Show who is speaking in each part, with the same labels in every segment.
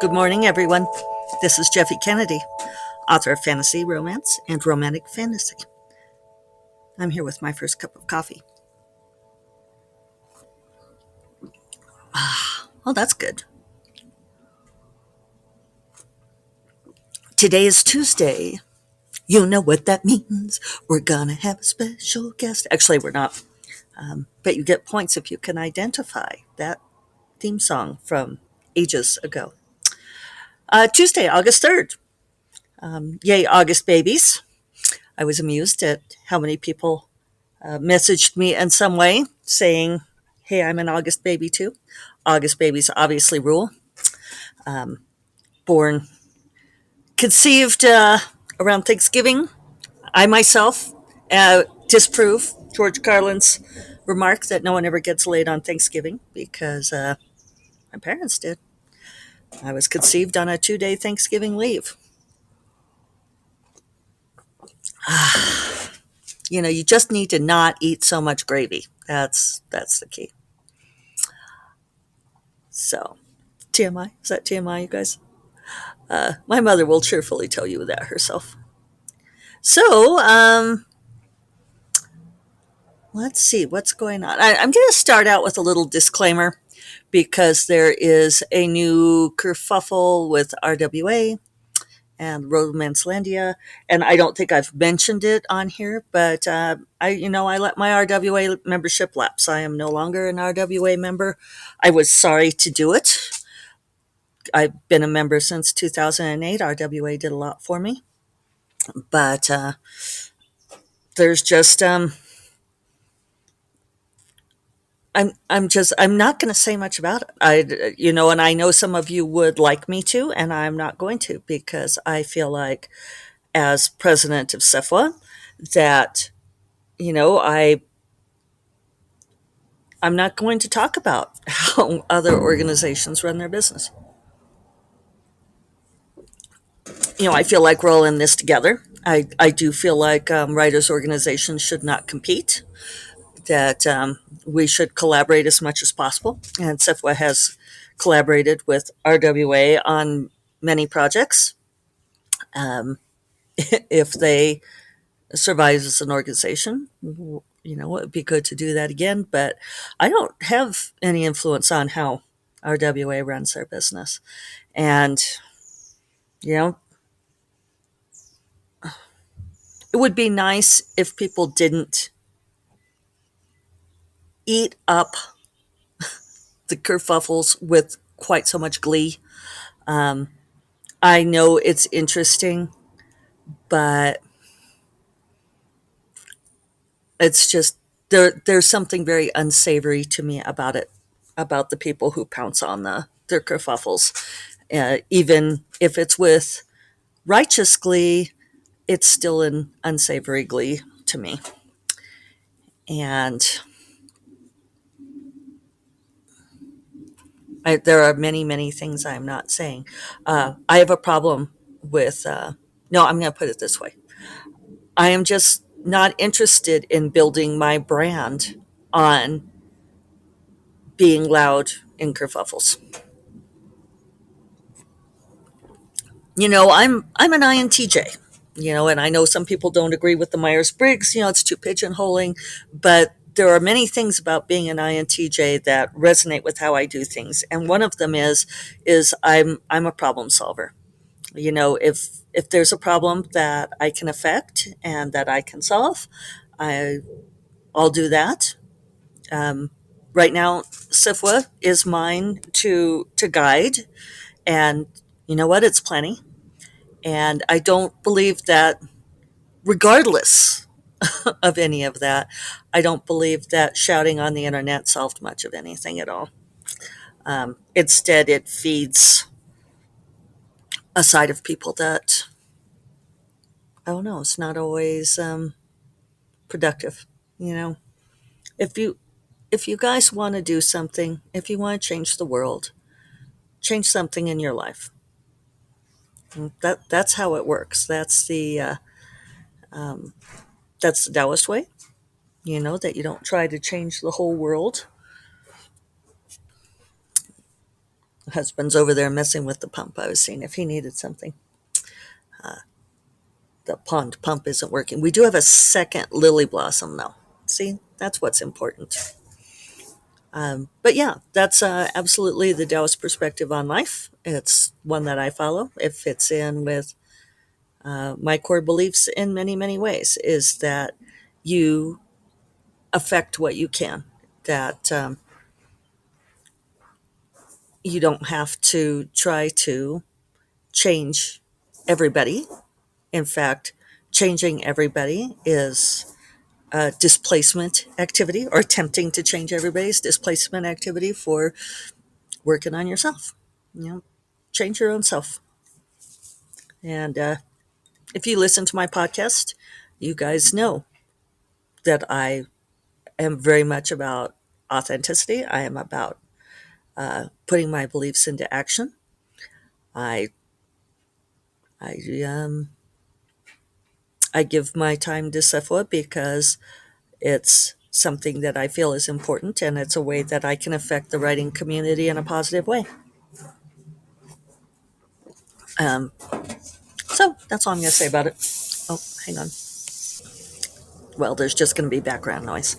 Speaker 1: Good morning, everyone. This is Jeffy Kennedy, author of fantasy, romance, and romantic fantasy. I'm here with my first cup of coffee. Oh, that's good. Today is Tuesday. You know what that means. We're gonna have a special guest. Actually, we're not. But you get points if you can identify that theme song from ages ago. Tuesday, August 3rd. Yay, August babies. I was amused at how many people messaged me in some way saying, hey, I'm an August baby too. August babies obviously rule. Born, conceived around Thanksgiving. I myself disprove George Carlin's remark that no one ever gets laid on Thanksgiving because my parents did. I was conceived on a 2-day Thanksgiving leave. You just need to not eat so much gravy. That's the key. So, TMI? Is that TMI, you guys? My mother will cheerfully tell you that herself. So, let's see what's going on. I'm going to start out with a little disclaimer because there is a new kerfuffle with RWA and Romancelandia, and I don't think I've mentioned it on here, but I let my RWA membership lapse. I am no longer an RWA member. I was sorry to do it. I've been a member since 2008. RWA did a lot for me, but there's just I'm not going to say much about it. And I know some of you would like me to, and I'm not going to because I feel like as president of SIFWA that I'm not going to talk about how other organizations run their business. I feel like we're all in this together. I do feel like writers' organizations should not compete, that we should collaborate as much as possible. And SIFWA has collaborated with RWA on many projects. If they survive as an organization, it would be good to do that again. But I don't have any influence on how RWA runs their business. And, you know, it would be nice if people didn't eat up the kerfuffles with quite so much glee. Um, I know it's interesting, but it's just there's something very unsavory to me about it, about the people who pounce on their kerfuffles. Even if it's with righteous glee, it's still an unsavory glee to me. And there are many, many things I'm not saying. I have a problem with, no, I'm going to put it this way. I am just not interested in building my brand on being loud in kerfuffles. I'm an INTJ, and I know some people don't agree with the Myers-Briggs, it's too pigeonholing, but there are many things about being an INTJ that resonate with how I do things. And one of them is I'm a problem solver. If there's a problem that I can affect and that I can solve, I I'll do that. Um, right now, SIFWA is mine to guide, and you know what? It's plenty. And I don't believe that, regardless of any of that, I don't believe that shouting on the internet solved much of anything at all. Instead, it feeds a side of people that, I don't know, it's not always productive. You know, if you if you guys want to do something, if you want to change the world, change something in your life. That's how it works. Um, that's the Taoist way. That you don't try to change the whole world. Husband's over there messing with the pump. I was seeing if he needed something. The pond pump isn't working. We do have a second lily blossom though. See, that's what's important. But yeah, that's absolutely the Taoist perspective on life. It's one that I follow. It fits in with my core beliefs in many, many ways. Is that you affect what you can. That you don't have to try to change everybody. In fact, changing everybody is displacement activity, or attempting to change everybody's displacement activity for working on yourself. You know, change your own self. And if you listen to my podcast, you guys know that I am very much about authenticity. I am about putting my beliefs into action. I I I give my time to Sephora because it's something that I feel is important, and it's a way that I can affect the writing community in a positive way. Um, so that's all I'm going to say about it. Oh, hang on. Well, there's just going to be background noise.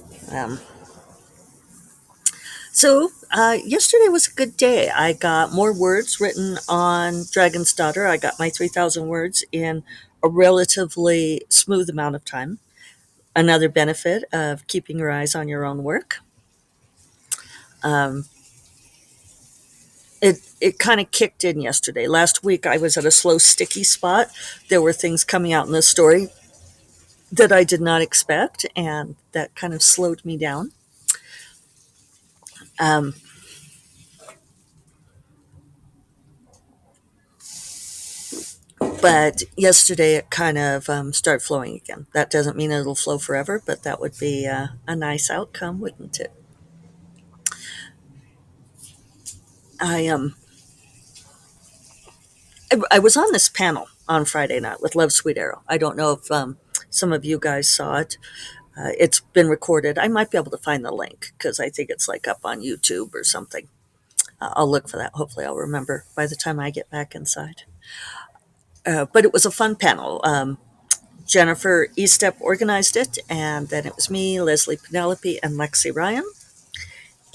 Speaker 1: Yesterday was a good day. I got more words written on Dragon's Daughter. I got my 3,000 words in a relatively smooth amount of time. Another benefit of keeping your eyes on your own work. Um, it kind of kicked in yesterday. Last week, I was at a slow, sticky spot. There were things coming out in the story that I did not expect, and that kind of slowed me down. Um, but yesterday, it kind of started flowing again. That doesn't mean it'll flow forever, but that would be a nice outcome, wouldn't it? I I was on this panel on Friday night with Love Sweet Arrow. I don't know if some of you guys saw it. It's been recorded. I might be able to find the link because I think it's like up on YouTube or something. I'll look for that. Hopefully, I'll remember by the time I get back inside. But it was a fun panel. Jennifer Estep organized it, and then it was me, Leslie Penelope, and Lexi Ryan.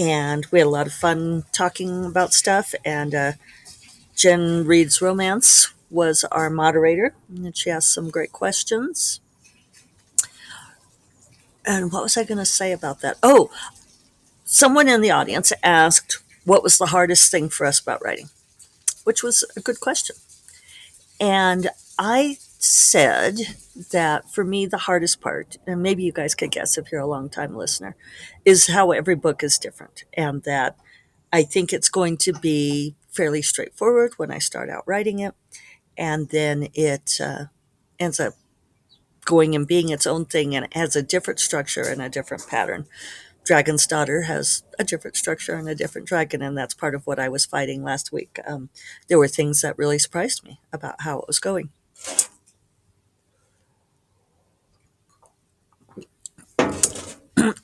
Speaker 1: And we had a lot of fun talking about stuff. And Jen Reed's Romance was our moderator, and she asked some great questions. And what was I going to say about that? Oh, someone in the audience asked, what was the hardest thing for us about writing? Which was a good question. And I said that for me, the hardest part, and maybe you guys could guess if you're a long time listener, is how every book is different. And that I think it's going to be fairly straightforward when I start out writing it. And then it ends up going and being its own thing, and it has a different structure and a different pattern. Dragon's Daughter has a different structure and a different dragon, and that's part of what I was fighting last week. There were things that really surprised me about how it was going.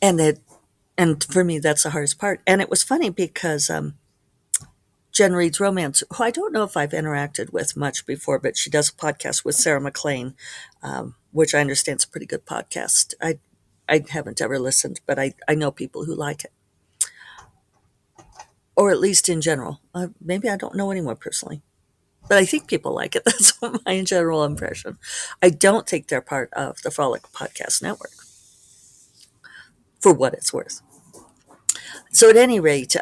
Speaker 1: And it and for me that's the hardest part. And it was funny because Jen Reed's Romance, who I don't know if I've interacted with much before, but she does a podcast with Sarah McLean, which I understand is a pretty good podcast. I haven't ever listened, but I know people who like it, or at least in general. Maybe I don't know anyone personally, but I think people like it. That's my general impression. I don't think they're part of the Frolic Podcast Network, for what it's worth. So at any rate,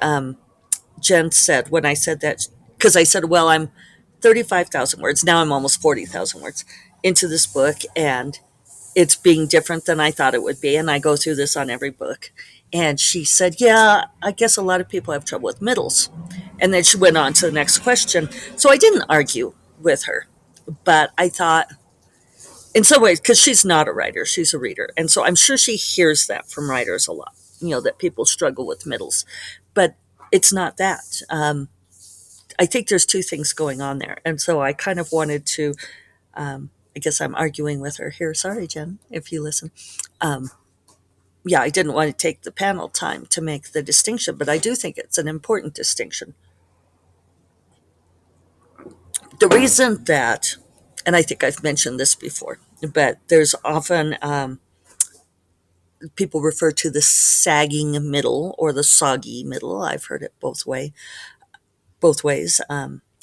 Speaker 1: Jen said, when I said that, because I said, well, I'm 35,000 words. Now I'm almost 40,000 words into this book, and it's being different than I thought it would be. And I go through this on every book. And she said, yeah, I guess a lot of people have trouble with middles. And then she went on to the next question. So I didn't argue with her, but I thought, in some ways, because she's not a writer, she's a reader. And so I'm sure she hears that from writers a lot, that people struggle with middles. But it's not that. I think there's two things going on there. And so I kind of wanted to, I guess I'm arguing with her here. Sorry, Jen, if you listen. Um, yeah, I didn't want to take the panel time to make the distinction, but I do think it's an important distinction. The reason that, and I think I've mentioned this before, but there's often people refer to the sagging middle or the soggy middle. I've heard it both ways.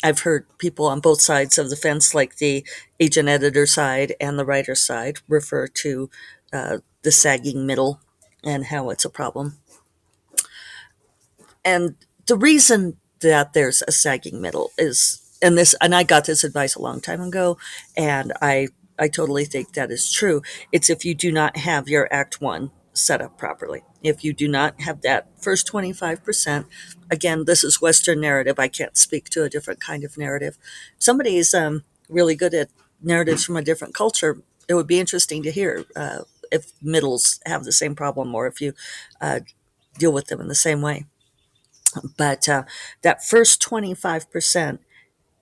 Speaker 1: I've heard people on both sides of the fence, like the agent editor side and the writer side, refer to the sagging middle and how it's a problem. And the reason that there's a sagging middle is, and I got this advice a long time ago, and I totally think that is true. It's if you do not have your Act One set up properly. If you do not have that first 25%, again, this is Western narrative. I can't speak to a different kind of narrative. Somebody's really good at narratives from a different culture. It would be interesting to hear if middles have the same problem, or if you uh, deal with them in the same way. But that first 25%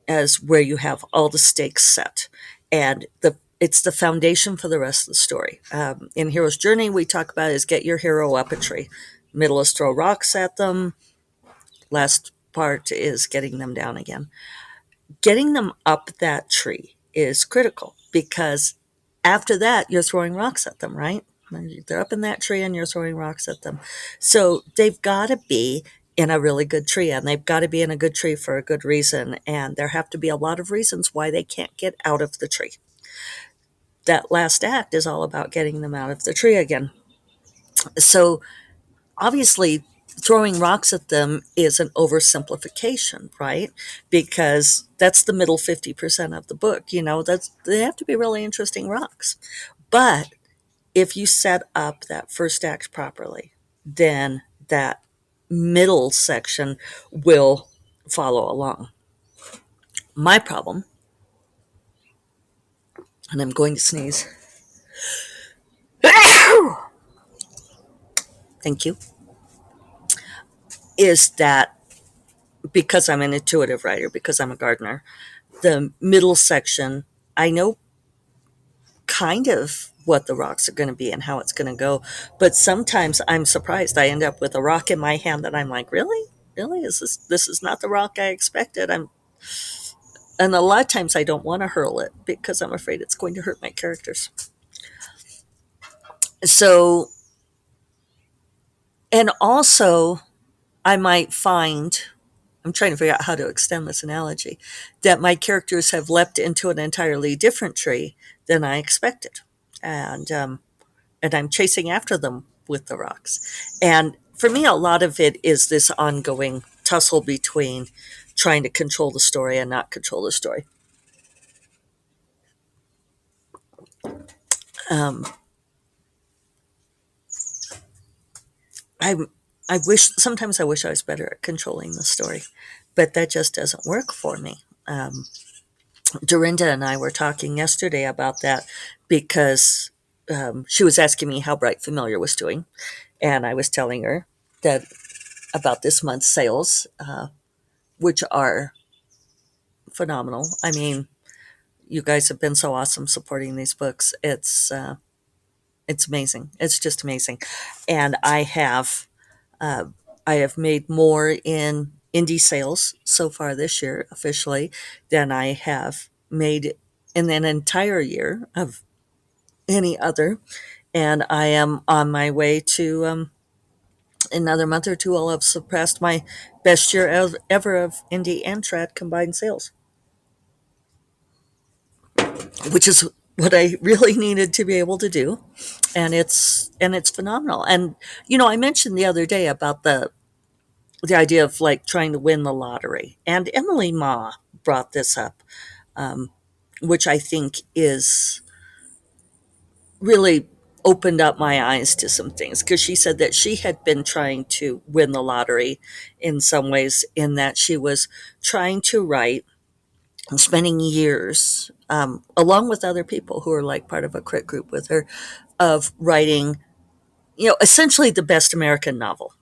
Speaker 1: is where you have all the stakes set. And it's the foundation for the rest of the story. In Hero's Journey, we talk about is get your hero up a tree. Middle is throw rocks at them. Last part is getting them down again. Getting them up that tree is critical, because after that, you're throwing rocks at them, right? They're up in that tree and you're throwing rocks at them. So they've got to be in a really good tree, and they've got to be in a good tree for a good reason. And there have to be a lot of reasons why they can't get out of the tree. That last act is all about getting them out of the tree again. So obviously, throwing rocks at them is an oversimplification, right? Because that's the middle 50% of the book. They have to be really interesting rocks. But if you set up that first act properly, then that middle section will follow along. My problem, and I'm going to sneeze. Thank you. Is that because I'm an intuitive writer, because I'm a gardener, the middle section, I know kind of what the rocks are going to be and how it's going to go. But sometimes I'm surprised. I end up with a rock in my hand that I'm like, really? Really? This is not the rock I expected. And a lot of times I don't want to hurl it because I'm afraid it's going to hurt my characters. So, and also I might find, I'm trying to figure out how to extend this analogy, that my characters have leapt into an entirely different tree than I expected. And and I'm chasing after them with the rocks. And for me, a lot of it is this ongoing tussle between trying to control the story and not control the story. Um, I I wish sometimes I wish I was better at controlling the story, but that just doesn't work for me. Dorinda and I were talking yesterday about that, because she was asking me how Bright Familiar was doing, and I was telling her that about this month's sales, which are phenomenal. I mean, you guys have been so awesome supporting these books. It's amazing. It's just amazing, and uh, I have made more in indie sales so far this year officially than I have made in an entire year of any other. And I am on my way to another month or two. I'll have surpassed my best year ever of indie and trad combined sales, which is what I really needed to be able to do. And it's phenomenal. And I mentioned the other day about the idea of like trying to win the lottery. And Emily Ma brought this up, um, which I think is really opened up my eyes to some things, because she said that she had been trying to win the lottery in some ways, in that she was trying to write and spending years, along with other people who are like part of a crit group with her, of writing, essentially the best American novel,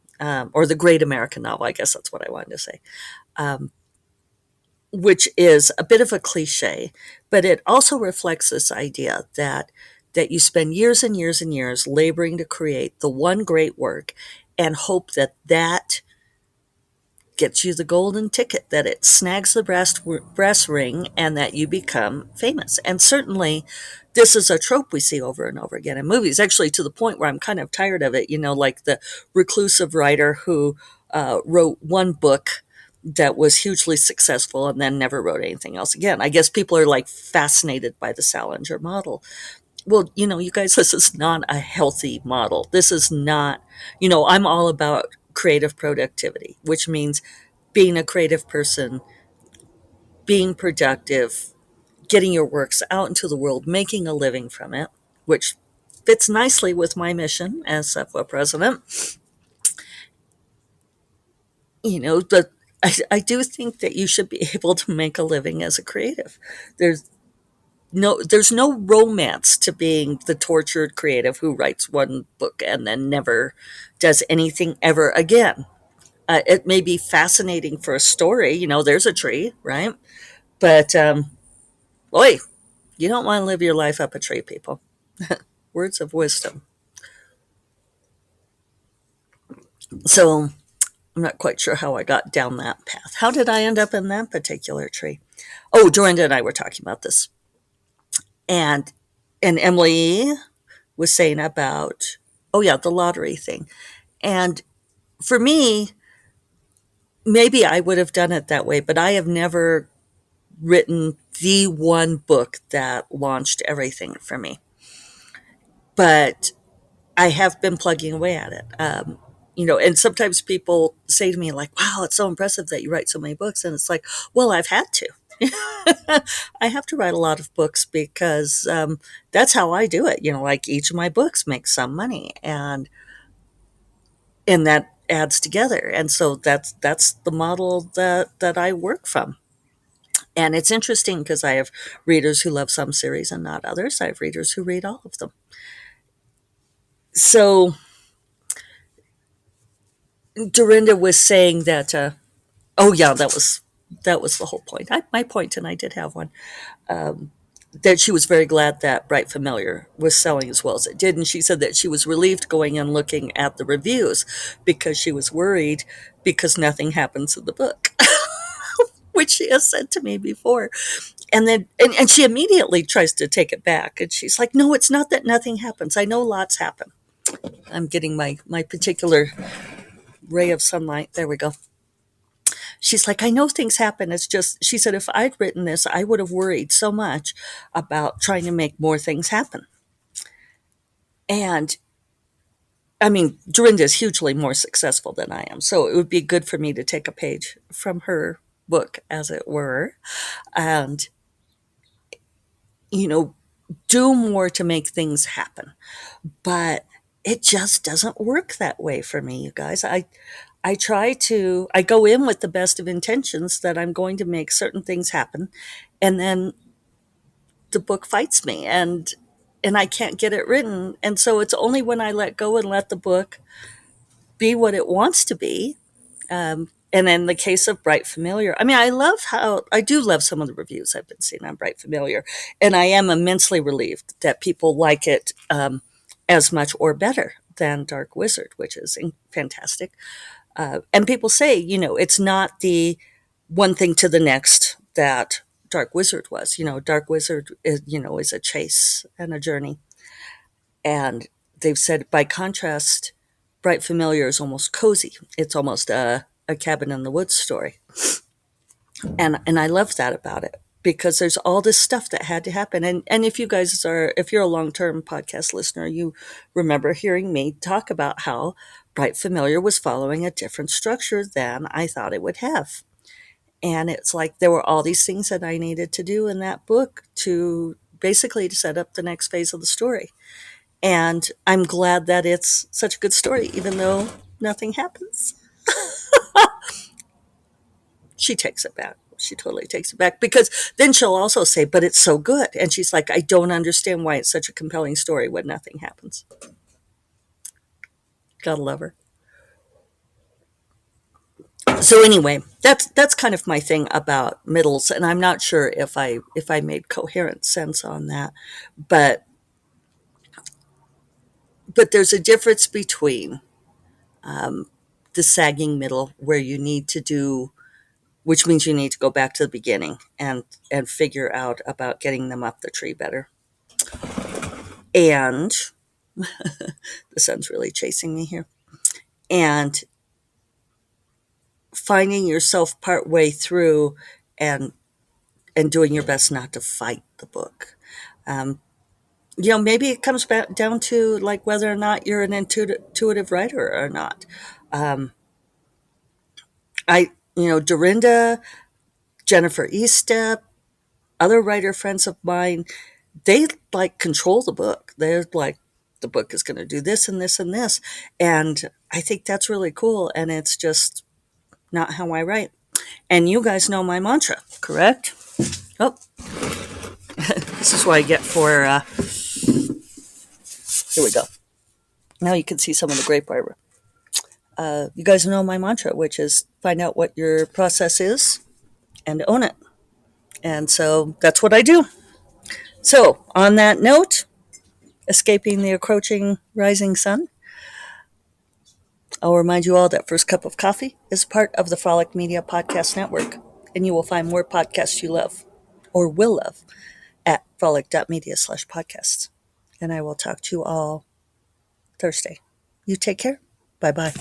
Speaker 1: or the great American novel. I guess that's what I wanted to say. Um, which is a bit of a cliche, but it also reflects this idea that you spend years and years and years laboring to create the one great work, and hope that gets you the golden ticket, that it snags the brass ring and that you become famous. And certainly this is a trope we see over and over again in movies, actually to the point where I'm kind of tired of it, like the reclusive writer who wrote one book that was hugely successful and then never wrote anything else again. I guess people are like fascinated by the Salinger model. Well, you guys, this is not a healthy model. This is not, I'm all about creative productivity, which means being a creative person, being productive, getting your works out into the world, making a living from it, which fits nicely with my mission as SEPWA president. But I do think that you should be able to make a living as a creative. There's there's no romance to being the tortured creative who writes one book and then never does anything ever again. It may be fascinating for a story, there's a tree, right? But boy, you don't want to live your life up a tree, people. Words of wisdom. So I'm not quite sure how I got down that path. How did I end up in that particular tree? Oh, Dorinda and I were talking about this, and Emily was saying about, oh yeah, the lottery thing. And for me, maybe I would have done it that way, but I have never written the one book that launched everything for me. But I have been plugging away at it. And sometimes people say to me, like, wow, it's so impressive that you write so many books. And it's like, well, I've had to. I have to write a lot of books because that's how I do it. Like each of my books makes some money, and that adds together. And so that's the model that I work from. And it's interesting because I have readers who love some series and not others. I have readers who read all of them. So Dorinda was saying that, oh yeah, that was the whole point. My point, and I did have one. That she was very glad that Bright Familiar was selling as well as it did, and she said that she was relieved going and looking at the reviews because she was worried because nothing happens in the book, which she has said to me before. And then and she immediately tries to take it back, and she's like, no, it's not that nothing happens. I know lots happen. I'm getting my particular ray of sunlight. There we go. She's like, I know things happen. It's just, she said, if I'd written this, I would have worried so much about trying to make more things happen. And I mean, Dorinda is hugely more successful than I am. So it would be good for me to take a page from her book, as it were, and, you know, do more to make things happen. But it just doesn't work that way for me, you guys. I go in with the best of intentions that I'm going to make certain things happen, and then the book fights me, and I can't get it written. And so it's only when I let go and let the book be what it wants to be. And in the case of Bright Familiar, I mean, I do love some of the reviews I've been seeing on Bright Familiar, and I am immensely relieved that people like it as much or better than Dark Wizard, which is fantastic. And people say, it's not the one thing to the next that Dark Wizard was. Dark Wizard is a chase and a journey. And they've said, by contrast, Bright Familiar is almost cozy. It's almost a cabin in the woods story. And I love that about it because there's all this stuff that had to happen. And if you're a long-term podcast listener, you remember hearing me talk about how Bright Familiar was following a different structure than I thought it would have. And it's like there were all these things that I needed to do in that book to basically to set up the next phase of the story. And I'm glad that it's such a good story, even though nothing happens. She takes it back. She totally takes it back because then she'll also say, but it's so good. And she's like, I don't understand why it's such a compelling story when nothing happens. Gotta love her. So anyway, that's kind of my thing about middles, and I'm not sure if I made coherent sense on that, but there's a difference between the sagging middle where you need to do, which means you need to go back to the beginning and figure out about getting them up the tree better. And the sun's really chasing me here. And finding yourself part way through and and doing your best not to fight the book. Um, maybe it comes back down to like whether or not you're an intuitive writer or not. Um, Dorinda, Jennifer Estep, other writer friends of mine, they like control the book. They're like, the book is going to do this and this and this. And I think that's really cool. And it's just not how I write. And you guys know my mantra, correct? Oh, this is what I get for, here we go. Now you can see some of the grape arbor. You guys know my mantra, which is find out what your process is and own it. And so that's what I do. So, on that note, escaping the encroaching rising sun, I'll remind you all that First Cup of Coffee is part of the Frolic Media Podcast Network, and you will find more podcasts you love or will love at frolic.media/podcasts. And I will talk to you all Thursday. You take care. Bye bye.